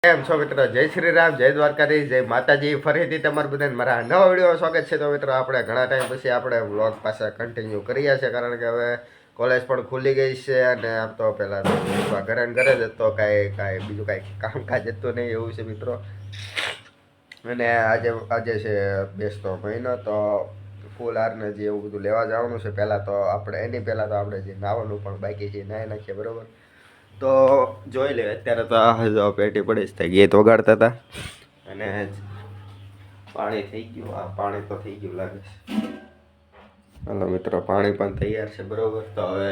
કેમ છો મિત્રો? જય શ્રી રામ, જય દ્વારકાધીશ, જય માતાજી. ફરીથી તમારું બધાને મારા નવા વિડીયો સ્વાગત છે. તો મિત્રો આપણે ઘણા ટાઈમ પછી આપણે વ્લોગ પાછા કન્ટિન્યુ કરીએ છીએ, કારણ કે હવે કોલેજ પણ ખુલી ગઈ છે અને આમ તો પહેલાં ઘરે ને ઘરે જ હતો, કાંઈ બીજું કાંઈ કામકાજ હતું નહીં એવું છે મિત્રો. અને આજે છે બેસતો મહિનો, તો ફૂલ હારને જે એવું બધું લેવા જવાનું છે. પહેલાં તો એની પહેલાં તો આપણે જે નાવાનું પણ બાકી છે નાહી નાખીએ બરાબર. તો જોઈ લે અત્યારે તો આ પેટી પડી જ ગીત વગાડતા હતા અને પાણી થઈ ગયું. આ પાણી તો થઈ ગયું લાગે છે. હાલો મિત્રો, પાણી પણ તૈયાર છે બરોબર. તો હવે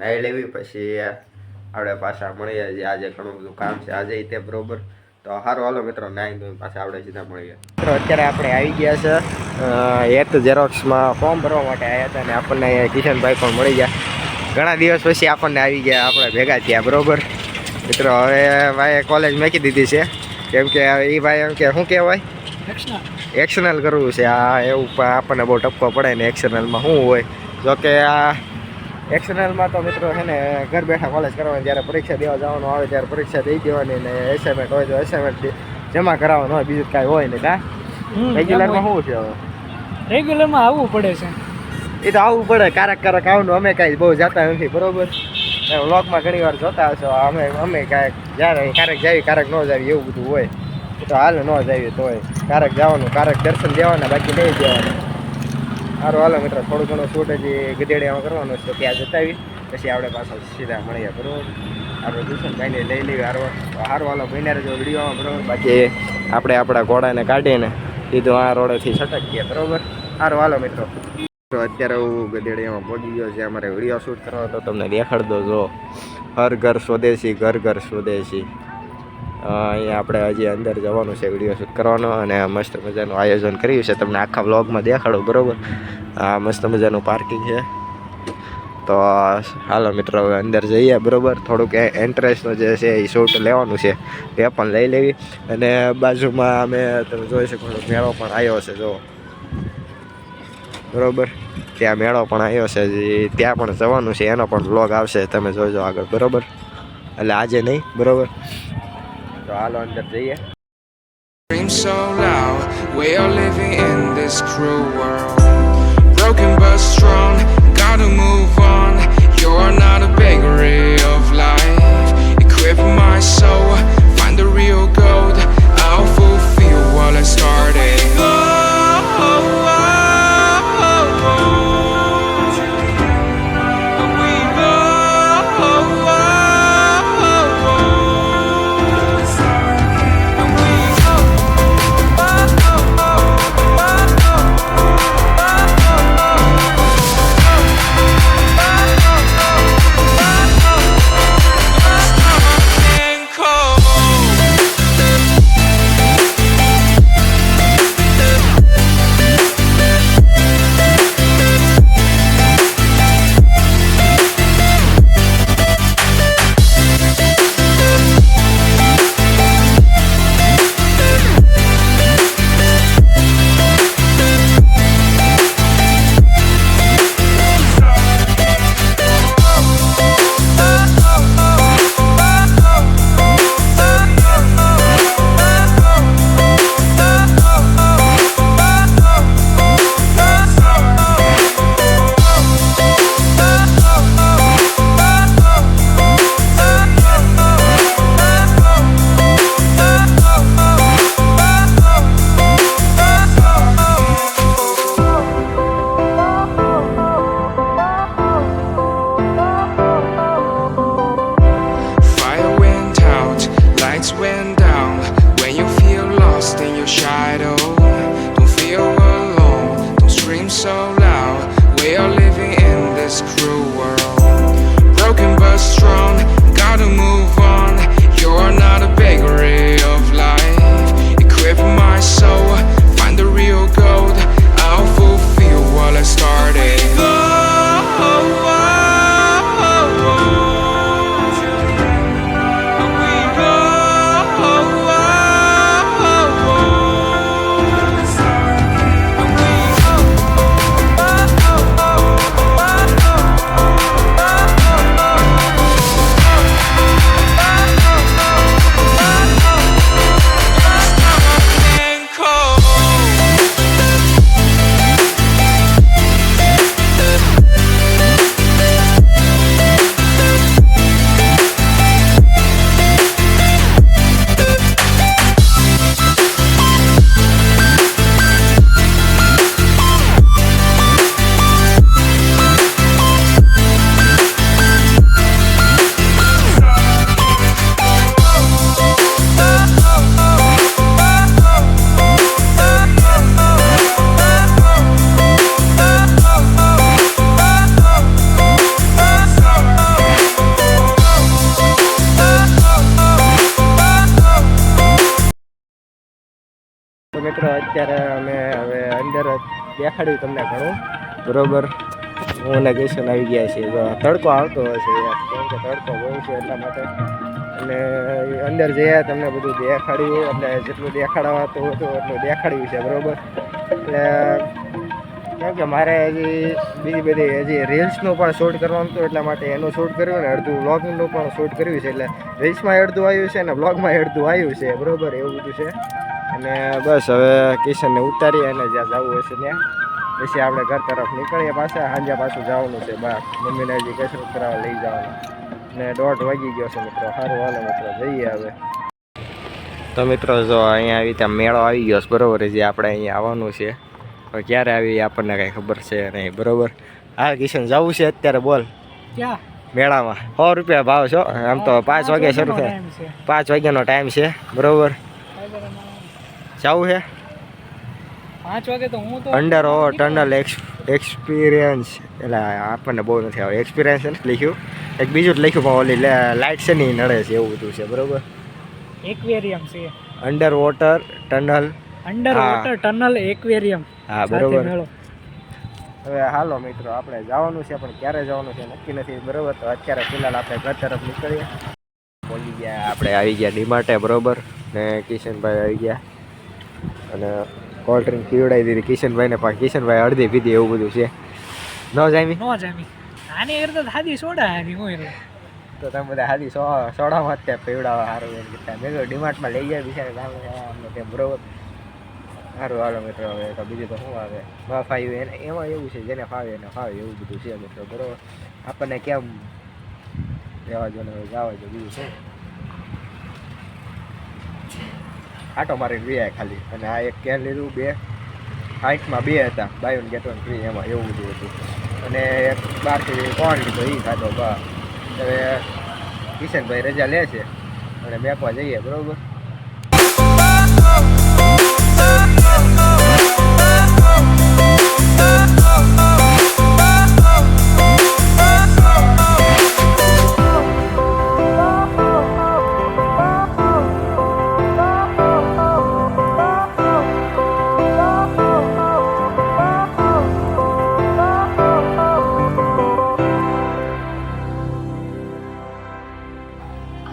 નાહી લેવી, પછી આપણે પાછા મળીએ. આજે ઘણું બધું કામ છે આજે તે બરોબર. તો સારું હાલો મિત્રો, નાહી દઉં પાછા આપણે સીધા મળીએ. મિત્રો અત્યારે આપણે આવી ગયા છે એટ ઝેરોક્સમાં ફોર્મ ભરવા માટે આવ્યા હતા અને આપણને કિશનભાઈ પણ મળી ગયા. ઘણા દિવસ પછી આપણને આવી ગયા, આપણે ભેગા થયા બરોબર. મિત્રો હવે ભાઈએ કોલેજ મૂકી દીધી છે, કેમ કે એ ભાઈ એમ કે શું કહેવાય એક્શનલ કરવું છે. આ એવું આપણને બહુ ટપકો પડે ને એક્શનલમાં શું હોય. જોકે આ એક્શનલમાં તો મિત્રો છે ને ઘર બેઠા કોલેજ કરવાની, જ્યારે પરીક્ષા દેવા જવાનું આવે ત્યારે પરીક્ષા દઈ દેવાની, ને એસાઇનમેન્ટ હોય તો એસાઇનમેન્ટ જમા કરાવવાનું હોય, બીજું કાંઈ હોય ને. કાં રેગ્યુલરમાં શું છે? હવે રેગ્યુલરમાં આવવું પડે છે. એ તો આવવું પડે, ક્યારેક આવવાનું. અમે કાંઈ બહુ જતા નથી બરોબર. વ્લોગમાં ઘણી વાર જોતા હશો. અમે ક્યારેક જાવી ક્યારેક ન જાવી એવું બધું હોય. તો હાલ ન જાવી તો હોય, ક્યારેક જવાનું, ક્યારેક દર્શન દેવાના, બાકી નહીં દેવાના. સારું હાલો મિત્રો, થોડું ઘણું શૂટ હજી ગધેડિયામાં કરવાનું છે, ત્યાં જતાવી પછી આપણે પાછા સીધા મળીએ બરોબર. આપણે દુષ્યંતભાઈને લઈ લેવી હારવા. સારું હાલો, મહિના જો વિડીયોમાં બરોબર. બાકી આપણે આપણા ઘોડાને કાઢીને સીધું આ રોડેથી છટકીએ બરોબર. સારું હાલો મિત્રો. તો અત્યારે હું ગધેડિયામાં પહોંચી ગયો છે. અમારે વિડીયો શૂટ કરવાનો તો તમને દેખાડ દો. જો હર ઘર સ્વદેશી, ઘર ઘર સ્વદેશી. અહીંયા આપણે હજી અંદર જવાનું છે વિડીયો શૂટ કરવાનો, અને મસ્ત મજાનું આયોજન કર્યું છે. તમને આખા વ્લોગમાં દેખાડો બરાબર. આ મસ્ત મજાનું પાર્કિંગ છે. તો હાલો મિત્રો હવે અંદર જઈએ બરાબર. થોડુંક એન્ટ્રન્સનું જે છે એ શૂટ લેવાનું છે, એ પણ લઈ લેવી. અને બાજુમાં અમે તમે જોઈ શકો મેળો પણ આવ્યો છે જો બરોબર. ત્યાં મેળો પણ આવ્યો છે, ત્યાં પણ જવાનું છે, એનો પણ વ્લોગ આવશે, તમે જોજો આગળ બરોબર. એટલે આજે નહીં બરોબર. તો હાલો અંદર જઈએ. So loud, we are living in this cruel world. Broken but strong, gotta move on. You're not a bakery of life. Equip my soul, find the real gold. I'll fulfill what I started. મિત્રો અત્યારે અમે હવે અંદર દેખાડ્યું તમને ઘણું બરોબર. હું અને કિશન આવી ગયા છીએ. જો તડકો આવતો હશે યાર, કેમ કે તડકો બહુ છે એટલા માટે. અને અંદર જઈએ તમને બધું દેખાડ્યું, એટલે જેટલું દેખાડવાતું હતું એટલું દેખાડ્યું છે બરોબર. એટલે કેમ કે મારે બીજી બધી રીલ્સનું પણ શૂટ કરવાનું હતું, એટલા માટે એનું શૂટ કર્યું ને અડધું વ્લોગનું પણ શૂટ કર્યું છે. એટલે રીલ્સમાં અડધું આવ્યું છે ને વ્લોગમાં અડધું આવ્યું છે બરોબર, એવું બધું છે. અને બસ હવે કિશનને ઉતારીએ અને જ્યાં જવું હશે ત્યાં પછી આપણે ઘર તરફ નીકળીએ. પાછા સાંજે પાછું જવાનું છે બહાર, મમ્મીને હજી કસરત કરાવવા લઈ જવાનું. ને 1:30 વાગી ગયો છે મિત્રો. સારું હાલો મિત્રો જઈએ હવે. તો મિત્રો જો અહીંયા આવી ત્યાં મેળો આવી ગયો છે બરોબર, જે આપણે અહીંયા આવવાનું છે. હવે ક્યારે આવી આપણને કાંઈ ખબર છે નહીં બરોબર. હા કિશન જવું છે અત્યારે, બોલ. ક્યાં મેળામાં 100 રૂપિયા ભાવ છો. આમ તો 5 વાગે શરૂ થાય, 5 વાગ્યાનો ટાઈમ છે બરોબર. જવું છે 5 વાગે તો હું તો અંડર ઓવર ટનલ એક્સપિરિયન્સ. એટલે આપણને બહુ નથી આવે એક્સપિરિયન્સ નથી લખ્યું, એક બીજું જ લખ્યું પણ ઓલી લાઇટ છે ને એ નડે છે એવું બધું છે બરોબર. એક્વેરિયમ છે, under water tunnel. Under water tunnel aquarium. હા બરોબર. હવે હાલો મિત્રો આપણે જવાનું છે, પણ ક્યારે જવાનું છે નક્કી નથી બરોબર. તો અત્યારે ફિલહાલ આપણે ઘર તરફ નીકળીએ. પહોંચી ગયા આપણે, આવી ગયા ડીમાર્ટે બરોબર. ને કિશનભાઈ આવી ગયા અને કોલ્ડ ડ્રિંક પીવડાવી દીધી કિશનભાઈને, પણ કિશનભાઈ અડધી પીધી એવું બધું છે. ન જામી નો જામી આની કરતા સાદી સોડા આની હોય એટલે. તો તમે બધા હાદી સોડામાં જ ત્યાં પીવડાવવા સારું એમ કહેતા. મેં કહ્યું ડીમાર્ટમાં લઈ જાય બિચારા અમને તેમ બરોબર. સારું હાલો મિત્રો. હવે તો બીજું તો શું આવે, ન ફાવ્યું એને એમાં એવું છે, જેને ફાવે એને ફાવે એવું બધું છે મિત્રો બરોબર. આપણને કેમ રહેવા જો ને જવા જો, બીજું શું. આટો મારીને રહ્યા ખાલી. અને આ એક કેન લીધું, 2.60માં 2 હતા, buy one get one free, એમાં એવું બધું હતું. અને એક 12થી કોણ લીધો એ ખાધો બા. હવે કિશનભાઈ રજા લે છે અને મેકવા જઈએ બરોબર.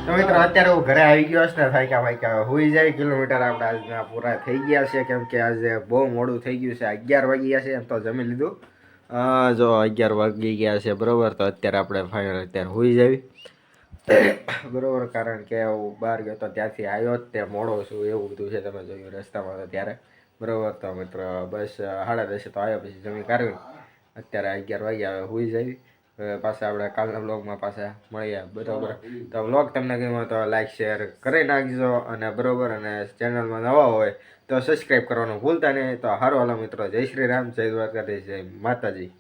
તો મિત્રો અત્યારે હું ઘરે આવી ગયો છે ને, થાક્યા હોઈ જાય. કિલોમીટર આપણે આજના પૂરા થઈ ગયા છે, કેમ કે આજે બહુ મોડું થઈ ગયું છે. 11 વાગી ગયા છે એમ તો જમી લીધું. જો 11 વાગી ગયા છે બરોબર. તો અત્યારે આપણે ફાઇનલ અત્યારે હોઈ જાવી બરોબર. કારણ કે હું બહાર ગયો તો ત્યાંથી આવ્યો જ તે મોડો છું એવું બધું છે, તમે જોયું રસ્તામાં તો ત્યારે બરોબર. તો મિત્રો બસ 10:30 તો આવ્યો, પછી જમી કાઢ્યું. અત્યારે 11 વાગ્યા, હવે હોઈ જાવી. પાછા આપણે કાલના વ્લોગમાં પાછા મળીએ બરોબર. તો વ્લોગ તમને ગમ્યો તો લાઈક શેર કરી નાખજો અને બરોબર. અને ચેનલમાં નવા હોય તો સબસ્ક્રાઈબ કરવાનું ભૂલતા નહીં. તો હારો હાલો મિત્રો, જય શ્રી રામ, જય દ્વારકાધીશ, જય માતાજી.